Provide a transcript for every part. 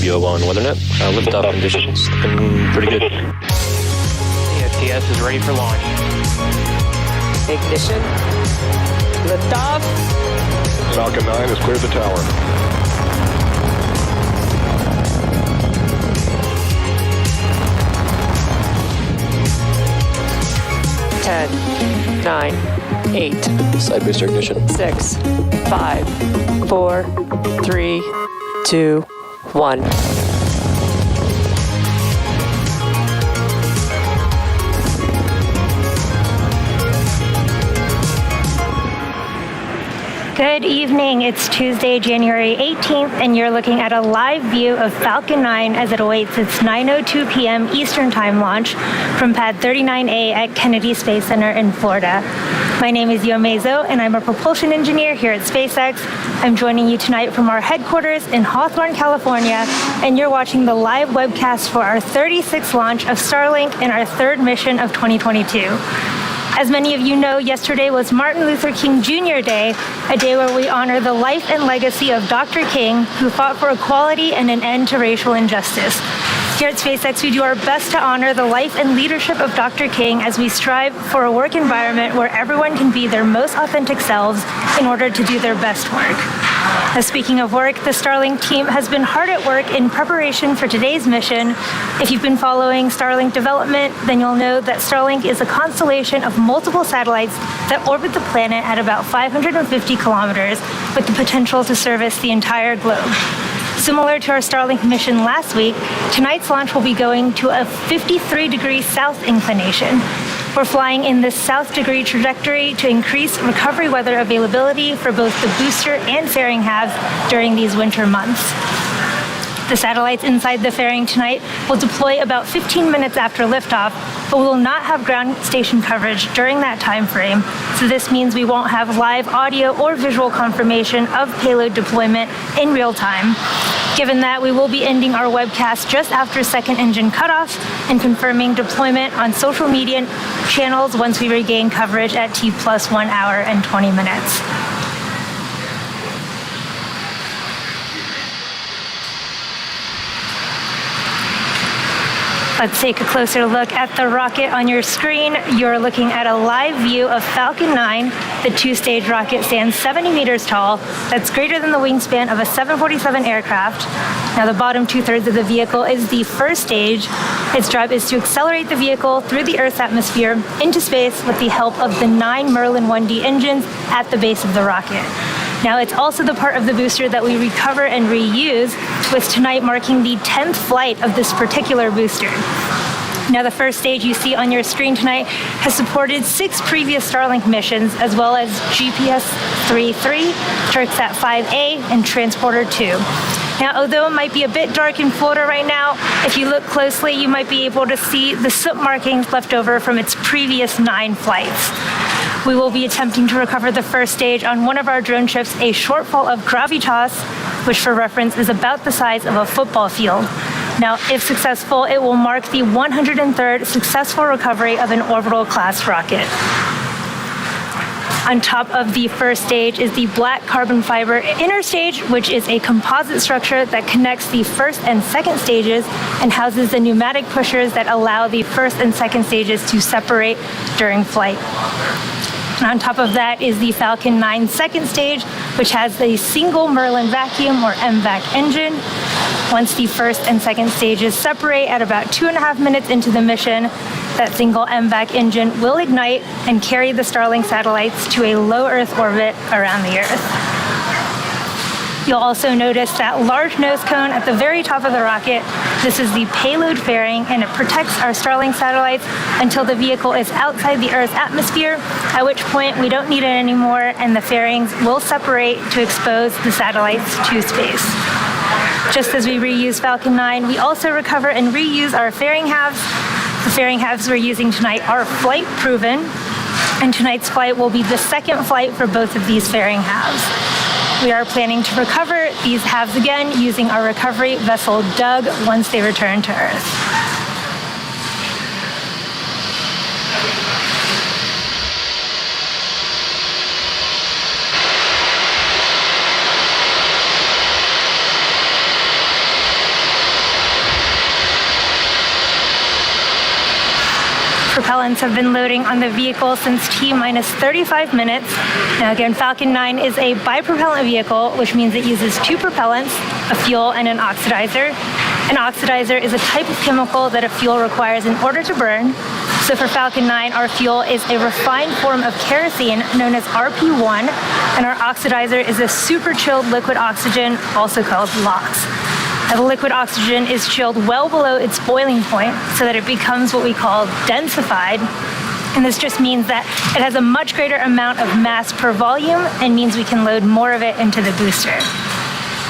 video on WeatherNet. Liftoff conditions looking pretty good. The STS is ready for launch. Ignition. Liftoff. Falcon 9 has cleared the tower. Ten, 9, 8. Side booster ignition. 6, 5, 4, 3, 2, 1. Good evening. It's Tuesday, January 18th, and you're looking at a live view of Falcon 9 as it awaits its 9:02 p.m. Eastern Time launch from Pad 39A at Kennedy Space Center in Florida. My name is Yomezo, and I'm a propulsion engineer here at SpaceX. I'm joining you tonight from our headquarters in Hawthorne, California, and you're watching the live webcast for our 36th launch of Starlink and our third mission of 2022. As many of you know, yesterday was Martin Luther King Jr. Day, a day where we honor the life and legacy of Dr. King, who fought for equality and an end to racial injustice. Here at SpaceX, we do our best to honor the life and leadership of Dr. King as we strive for a work environment where everyone can be their most authentic selves in order to do their best work. Now, speaking of work, the Starlink team has been hard at work in preparation for today's mission. If you've been following Starlink development, then you'll know that Starlink is a constellation of multiple satellites that orbit the planet at about 550 kilometers, with the potential to service the entire globe. Similar to our Starlink mission last week, tonight's launch will be going to a 53-degree south inclination. We're flying in this south degree trajectory to increase recovery weather availability for both the booster and fairing halves during these winter months. The satellites inside the fairing tonight will deploy about 15 minutes after liftoff, but we will not have ground station coverage during that time frame, so this means we won't have live audio or visual confirmation of payload deployment in real time. Given that, we will be ending our webcast just after second engine cutoff and confirming deployment on social media channels once we regain coverage at T+1 hour and 20 minutes. Let's take a closer look at the rocket on your screen. You're looking at a live view of Falcon 9. The two-stage rocket stands 70 meters tall. That's greater than the wingspan of a 747 aircraft. Now, the bottom two-thirds of the vehicle is the first stage. Its job is to accelerate the vehicle through the Earth's atmosphere into space with the help of the 9 Merlin 1D engines at the base of the rocket. Now, it's also the part of the booster that we recover and reuse, with tonight marking the 10th flight of this particular booster. Now, the first stage you see on your screen tonight has supported 6 previous Starlink missions, as well as GPS 3.3, Turksat 5A, and Transporter 2. Now, although it might be a bit dark in Florida right now, if you look closely, you might be able to see the soot markings left over from its previous 9 flights. We will be attempting to recover the first stage on one of our drone ships, A Shortfall of Gravitas, which for reference is about the size of a football field. Now, if successful, it will mark the 103rd successful recovery of an orbital class rocket. On top of the first stage is the black carbon fiber inner stage, which is a composite structure that connects the first and second stages and houses the pneumatic pushers that allow the first and second stages to separate during flight. And on top of that is the Falcon 9 second stage, which has a single Merlin vacuum or MVAC engine. Once the first and second stages separate at about 2.5 minutes into the mission, that single MVAC engine will ignite and carry the Starlink satellites to a low Earth orbit around the Earth. You'll also notice that large nose cone at the very top of the rocket. This is the payload fairing, and it protects our Starlink satellites until the vehicle is outside the Earth's atmosphere, at which point we don't need it anymore, and the fairings will separate to expose the satellites to space. Just as we reuse Falcon 9, we also recover and reuse our fairing halves. The fairing halves we're using tonight are flight proven, and tonight's flight will be the second flight for both of these fairing halves. We are planning to recover these halves again using our recovery vessel Doug once they return to Earth. propellants have been loading on the vehicle since T-minus 35 minutes. Now again, Falcon 9 is a bipropellant vehicle, which means it uses two propellants, a fuel and an oxidizer. An oxidizer is a type of chemical that a fuel requires in order to burn. So for Falcon 9, our fuel is a refined form of kerosene known as RP1, and our oxidizer is a super chilled liquid oxygen, also called LOX. Now, the liquid oxygen is chilled well below its boiling point so that it becomes what we call densified. And this just means that it has a much greater amount of mass per volume and means we can load more of it into the booster.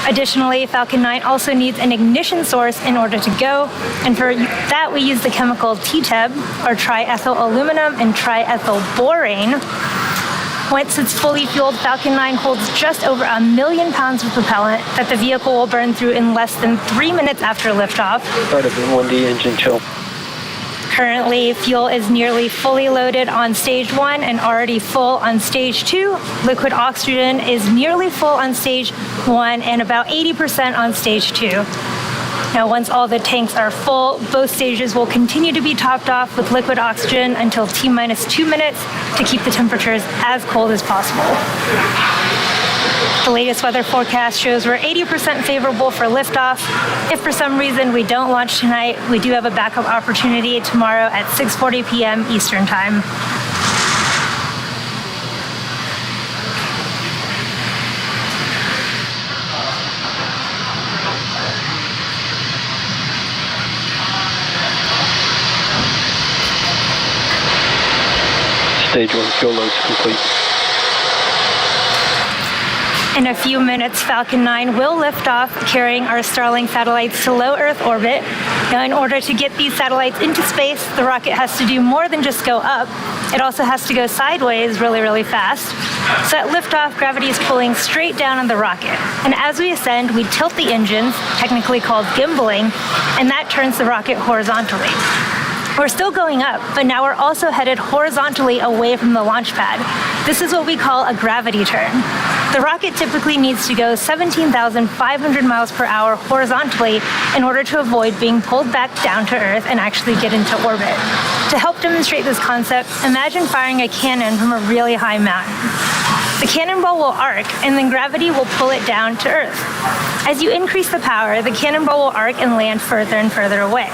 Additionally, Falcon 9 also needs an ignition source in order to go, and for that we use the chemical TTEB, or triethyl aluminum and triethyl borane. Once it's fully fueled, Falcon 9 holds just over 1 million pounds of propellant that the vehicle will burn through in less than 3 minutes after liftoff. Start of the 1D engine chill. Currently, fuel is nearly fully loaded on stage 1 and already full on stage 2. Liquid oxygen is nearly full on stage 1 and about 80% on stage 2. Now, once all the tanks are full, both stages will continue to be topped off with liquid oxygen until T-minus 2 minutes to keep the temperatures as cold as possible. The latest weather forecast shows we're 80% favorable for liftoff. If for some reason we don't launch tonight, we do have a backup opportunity tomorrow at 6:40 p.m. Eastern Time. Stage 1 fuel loads complete. In a few minutes, Falcon 9 will lift off, carrying our Starlink satellites to low Earth orbit. Now, in order to get these satellites into space, the rocket has to do more than just go up. It also has to go sideways really, really fast. So at liftoff, gravity is pulling straight down on the rocket. And as we ascend, we tilt the engines, technically called gimbaling, and that turns the rocket horizontally. We're still going up, but now we're also headed horizontally away from the launch pad. This is what we call a gravity turn. The rocket typically needs to go 17,500 miles per hour horizontally in order to avoid being pulled back down to Earth and actually get into orbit. To help demonstrate this concept, imagine firing a cannon from a really high mountain. The cannonball will arc, and then gravity will pull it down to Earth. As you increase the power, the cannonball will arc and land further and further away.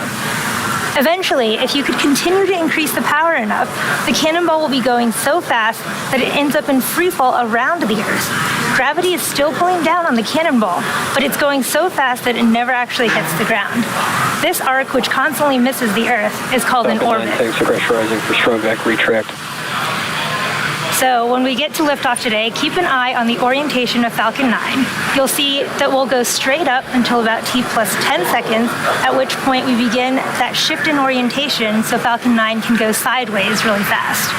Eventually, if you could continue to increase the power enough, the cannonball will be going so fast that it ends up in free fall around the Earth. Gravity is still pulling down on the cannonball, but it's going so fast that it never actually hits the ground. This arc, which constantly misses the Earth, is called an orbit. Tanks are pressurizing for strong back retract. So when we get to liftoff today, keep an eye on the orientation of Falcon 9. You'll see that we'll go straight up until about T plus 10 seconds, at which point we begin that shift in orientation so Falcon 9 can go sideways really fast.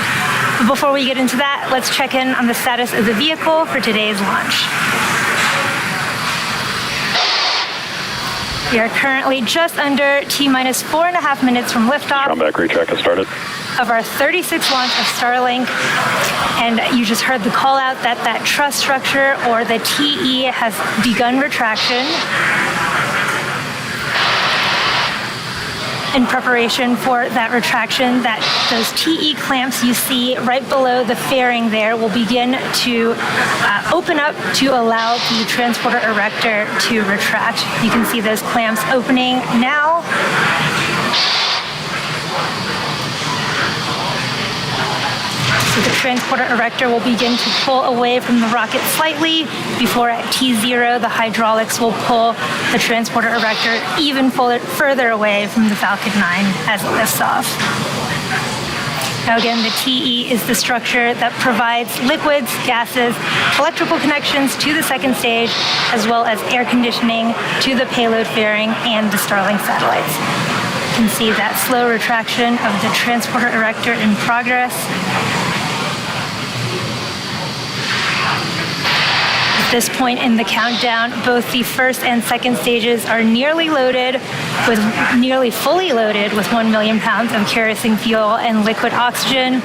But before we get into that, let's check in on the status of the vehicle for today's launch. We are currently just under T-minus 4.5 minutes from liftoff. Strong back retract has started. Of our 36th launch of Starlink, and you just heard the call out that that truss structure, or the TE, has begun retraction. In preparation for that retraction, those TE clamps you see right below the fairing there will begin to open up to allow the transporter erector to retract. You can see those clamps opening now. So the transporter erector will begin to pull away from the rocket slightly before at T0 the hydraulics will pull the transporter erector even further away from the Falcon 9 as it lifts off. Now again, the TE is the structure that provides liquids, gases, electrical connections to the second stage, as well as air conditioning to the payload fairing and the Starlink satellites. You can see that slow retraction of the transporter erector in progress. At this point in the countdown, both the first and second stages are nearly fully loaded with 1 million pounds of kerosene fuel and liquid oxygen.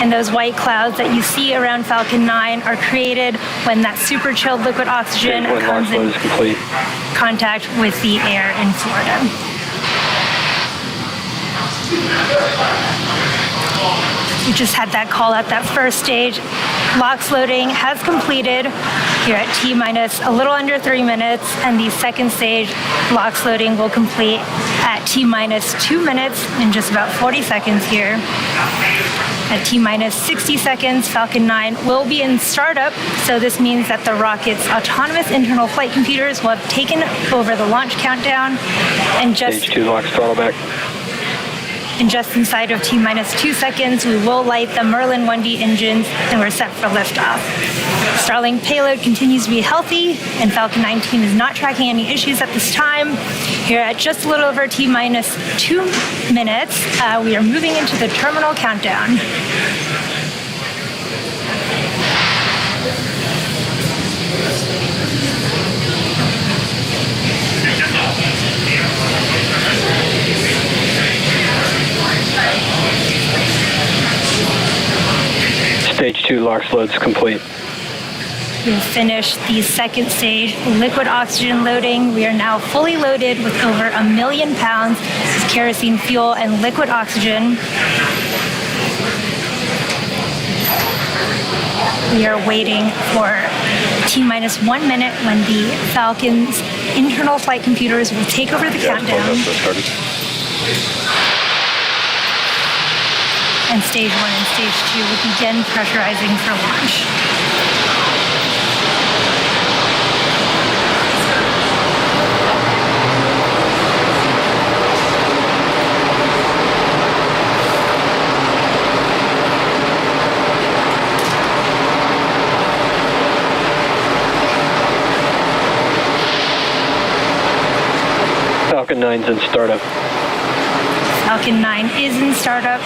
And those white clouds that you see around Falcon 9 are created when that super chilled liquid oxygen comes in contact with the air in Florida. We just had that call at that first stage. LOX loading has completed here at T-minus a little under 3 minutes, and the second stage LOX loading will complete at T-minus 2 minutes in just about 40 seconds here. At T-minus 60 seconds, Falcon 9 will be in startup, so this means that the rocket's autonomous internal flight computers will have taken over the launch countdown, and Stage 2 LOX throttle back. And just inside of T-minus 2 seconds, we will light the Merlin 1D engines, and we're set for liftoff. Starlink payload continues to be healthy, and Falcon 9 team is not tracking any issues at this time. Here at just a little over T-minus 2 minutes, we are moving into the terminal countdown. Stage 2 LOX loads complete. We've finished the second stage liquid oxygen loading. We are now fully loaded with over 1 million pounds of kerosene fuel and liquid oxygen. We are waiting for T-minus 1 minute when the Falcon's internal flight computers will take over the countdown. And stage 1 and stage 2 will begin pressurizing for launch. Falcon 9's in startup. Falcon 9 is in startup.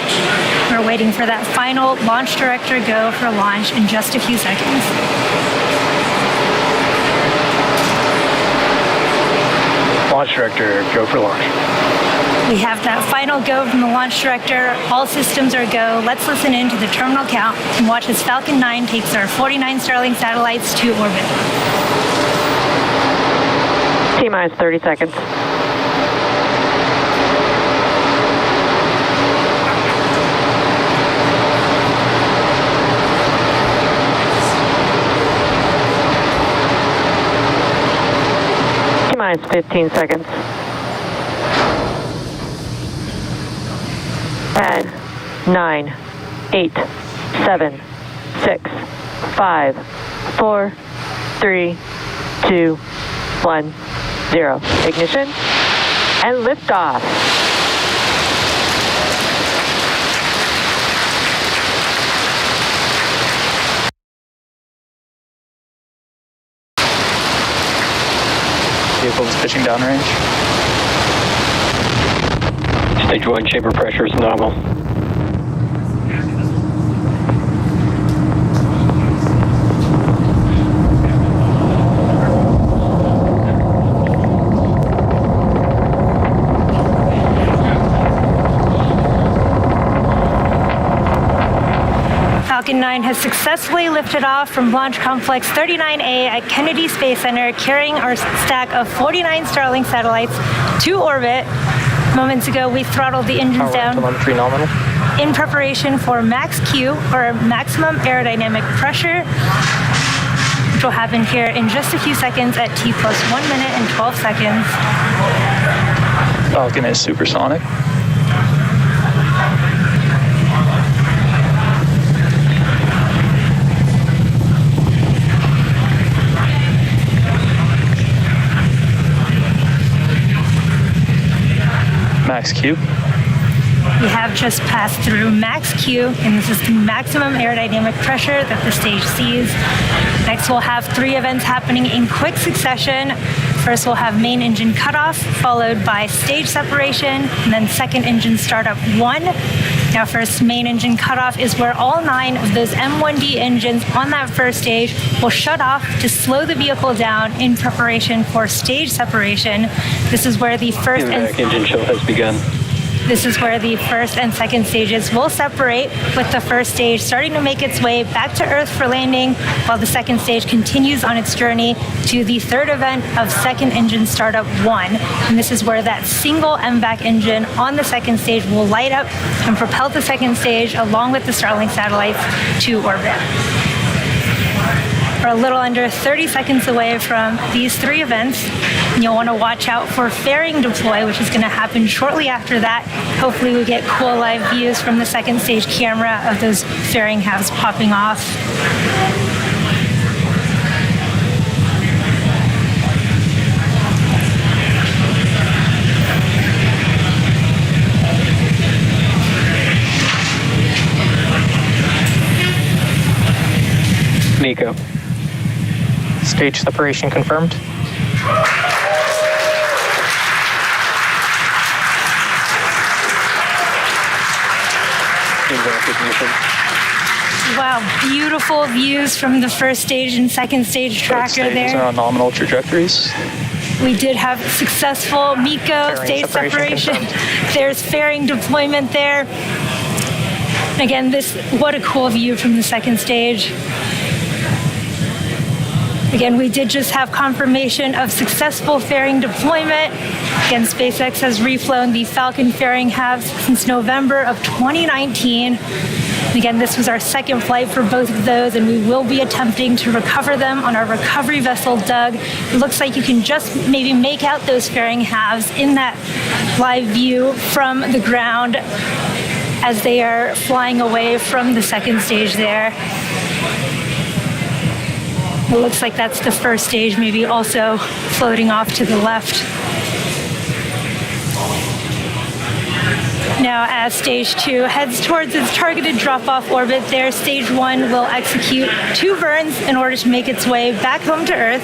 We're waiting for that final launch director go for launch in just a few seconds. Launch director, go for launch. We have that final go from the launch director. All systems are go. Let's listen in to the terminal count and watch as Falcon 9 takes our 49 Starlink satellites to orbit. T-minus 30 seconds. T-minus 15 seconds. 10, 9, 8, 7, 6, 5, 4, 3, 2, 1, 0. Ignition and liftoff. Vehicles pitching downrange. Stage 1 chamber pressure is nominal. Falcon 9 has successfully lifted off from Launch Complex 39A at Kennedy Space Center, carrying our stack of 49 Starlink satellites to orbit. Moments ago, we throttled the engines down Telemetry nominal. in preparation for max Q, or maximum aerodynamic pressure, which will happen here in just a few seconds at T plus 1 minute and 12 seconds. Falcon is supersonic. Max Q. We have just passed through max Q, and this is the maximum aerodynamic pressure that the stage sees. Next, we'll have 3 events happening in quick succession. First, we'll have main engine cutoff, followed by stage separation, and then second engine startup 1. Now, first, main engine cutoff is where all 9 of those M1D engines on that first stage will shut off to slow the vehicle down in preparation for stage separation. This is where the first Engine chill has begun. This is where the first and second stages will separate, with the first stage starting to make its way back to Earth for landing, while the second stage continues on its journey to the third event of second engine startup 1. And this is where that single MVAC engine on the second stage will light up and propel the second stage along with the Starlink satellites to orbit. We're a little under 30 seconds away from these three events, and you'll want to watch out for fairing deploy, which is going to happen shortly after that. Hopefully we get cool live views from the second stage camera of those fairing halves popping off. Nico. Stage separation confirmed. In recognition. Wow, beautiful views from the first stage and second stage tracker Stages there. are on nominal trajectories. We did have successful MECO Fairing stage separation separation. There's fairing deployment there. Again, what a cool view from the second stage. Again, we did just have confirmation of successful fairing deployment. Again, SpaceX has reflown the Falcon fairing halves since November of 2019. Again, this was our second flight for both of those, and we will be attempting to recover them on our recovery vessel, Doug. It looks like you can just maybe make out those fairing halves in that live view from the ground as they are flying away from the second stage there. It looks like that's the first stage, maybe also floating off to the left. Now, as stage 2 heads towards its targeted drop-off orbit there, stage 1 will execute 2 burns in order to make its way back home to Earth.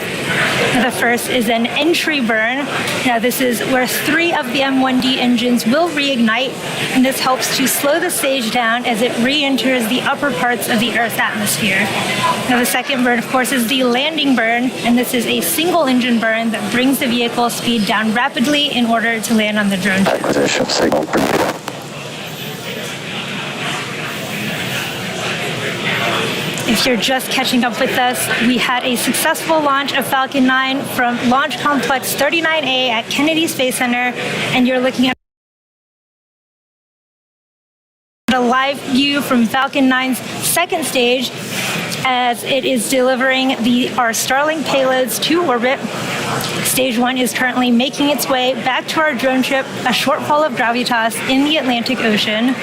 The first is an entry burn. Now, this is where 3 of the M1D engines will reignite, and this helps to slow the stage down as it re-enters the upper parts of the Earth's atmosphere. Now, the second burn, of course, is the landing burn, and this is a single engine burn that brings the vehicle speed down rapidly in order to land on the drone. Acquisition signal. If you're just catching up with us, we had a successful launch of Falcon 9 from Launch Complex 39A at Kennedy Space Center, and you're looking at a live view from Falcon 9's second stage as it is delivering our Starlink payloads to orbit. Stage 1 is currently making its way back to our drone ship, A Shortfall of Gravitas, in the Atlantic Ocean.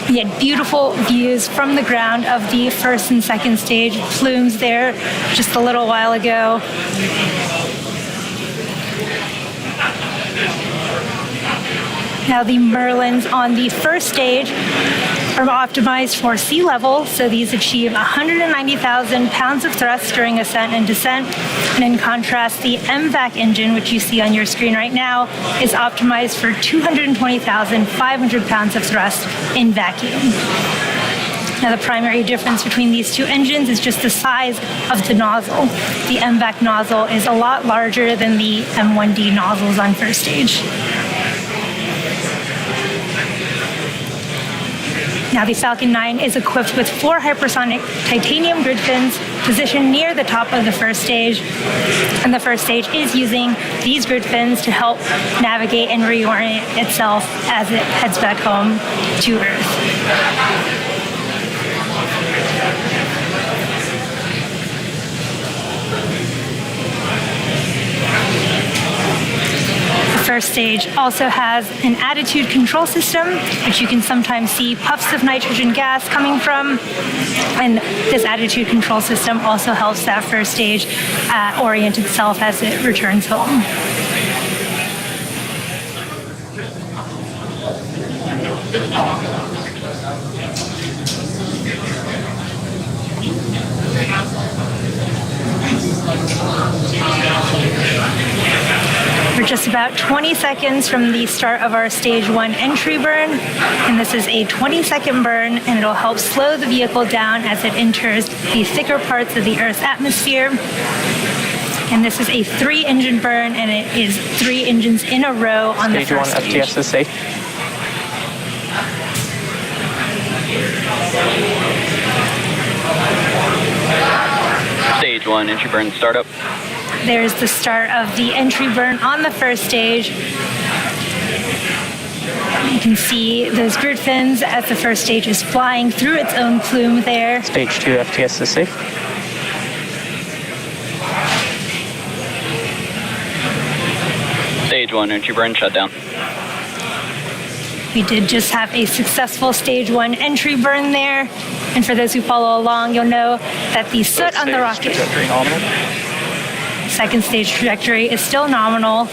We had beautiful views from the ground of the first and second stage plumes there just a little while ago. Now, the Merlins on the first stage are optimized for sea level, so these achieve 190,000 pounds of thrust during ascent and descent. And in contrast, the MVAC engine, which you see on your screen right now, is optimized for 220,500 pounds of thrust in vacuum. Now, the primary difference between these two engines is just the size of the nozzle. The MVAC nozzle is a lot larger than the M1D nozzles on first stage. Now, the Falcon 9 is equipped with 4 hypersonic titanium grid fins positioned near the top of the first stage. And the first stage is using these grid fins to help navigate and reorient itself as it heads back home to Earth. The first stage also has an attitude control system, which you can sometimes see puffs of nitrogen gas coming from. And this attitude control system also helps that first stage orient itself as it returns home. We're just about 20 seconds from the start of our stage 1 entry burn, and this is a 20-second burn, and it'll help slow the vehicle down as it enters the thicker parts of the Earth's atmosphere. And this is a 3-engine burn, and it is 3 engines in a row on the Stage 1 first stage. FTS is safe. Stage 1, entry burn startup. There's the start of the entry burn on the first stage. You can see those grid fins as the first stage is flying through its own plume there. Stage 2 FTS is safe. Stage 1, entry burn shutdown. We did just have a successful stage 1 entry burn there. And for those who follow along, you'll know that the soot on the rocket, Trajectory nominal. second stage trajectory, is still nominal.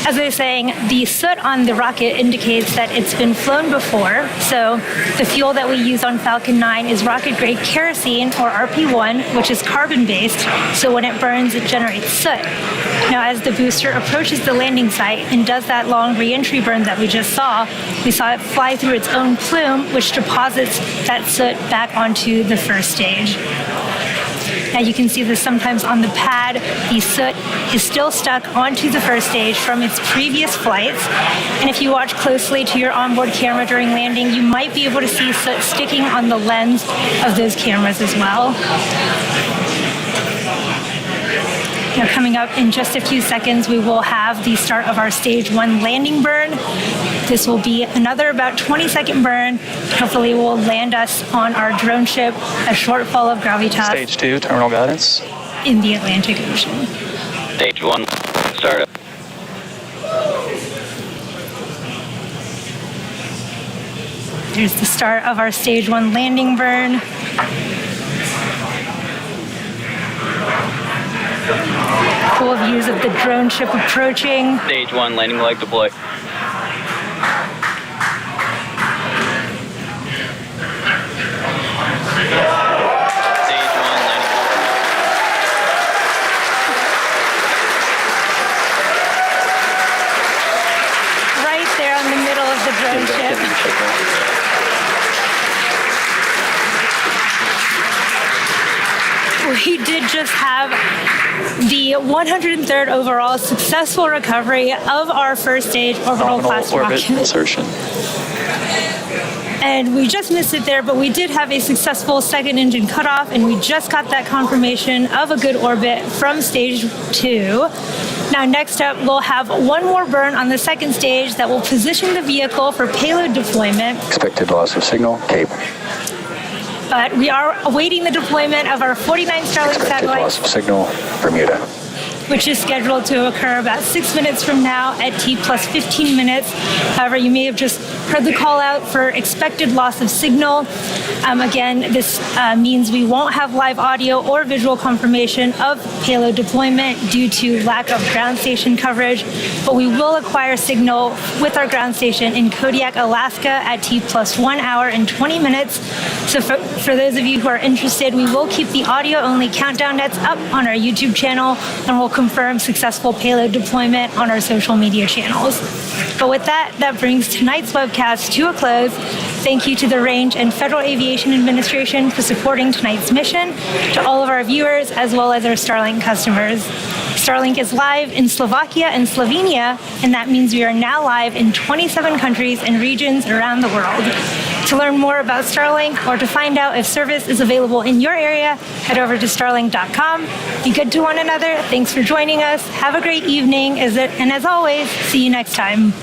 As I was saying, the soot on the rocket indicates that it's been flown before. So the fuel that we use on Falcon 9 is rocket-grade kerosene, or RP1, which is carbon-based. So when it burns, it generates soot. Now, as the booster approaches the landing site and does that long re-entry burn that we saw it fly through its own plume, which deposits that soot back onto the first stage. Now you can see this sometimes on the pad. The soot is still stuck onto the first stage from its previous flights. And if you watch closely to your onboard camera during landing, you might be able to see soot sticking on the lens of those cameras as well. Now coming up in just a few seconds, we will have the start of our stage 1 landing burn. This will be another about 20-second burn. Hopefully will land us on our drone ship, A Shortfall of Gravitas, Stage 2 terminal guidance. in the Atlantic Ocean. Stage 1, startup. There's the start of our stage 1 landing burn. Cool views of the drone ship approaching. Stage 1, landing leg deploy. Stage 1, landing leg. Right there in the middle of the drone ship. We did just have the 103rd overall successful recovery of our first stage orbital class orbit rocket. insertion. And we just missed it there, but we did have a successful second engine cutoff, and we just got that confirmation of a good orbit from stage 2. Now next up, we'll have one more burn on the second stage that will position the vehicle for payload deployment. Expected loss of signal, Cape. But we are awaiting the deployment of our 49 Starlink Expected loss satellites, of signal, Bermuda. which is scheduled to occur about 6 minutes from now at T plus 15 minutes. However, you may have just heard the call out for expected loss of signal. Again, this means we won't have live audio or visual confirmation of payload deployment due to lack of ground station coverage, but we will acquire signal with our ground station in Kodiak, Alaska at T plus 1 hour and 20 minutes. So for those of you who are interested, we will keep the audio-only countdown nets up on our YouTube channel, and we'll confirm successful payload deployment on our social media channels. But with that, that brings tonight's webcast to a close. Thank you to the Range and Federal Aviation Administration for supporting tonight's mission, to all of our viewers, as well as our Starlink customers. Starlink is live in Slovakia and Slovenia, and that means we are now live in 27 countries and regions around the world. To learn more about Starlink or to find out if service is available in your area, head over to starlink.com. Be good to one another. Thanks for joining us. Have a great evening, and as always, see you next time.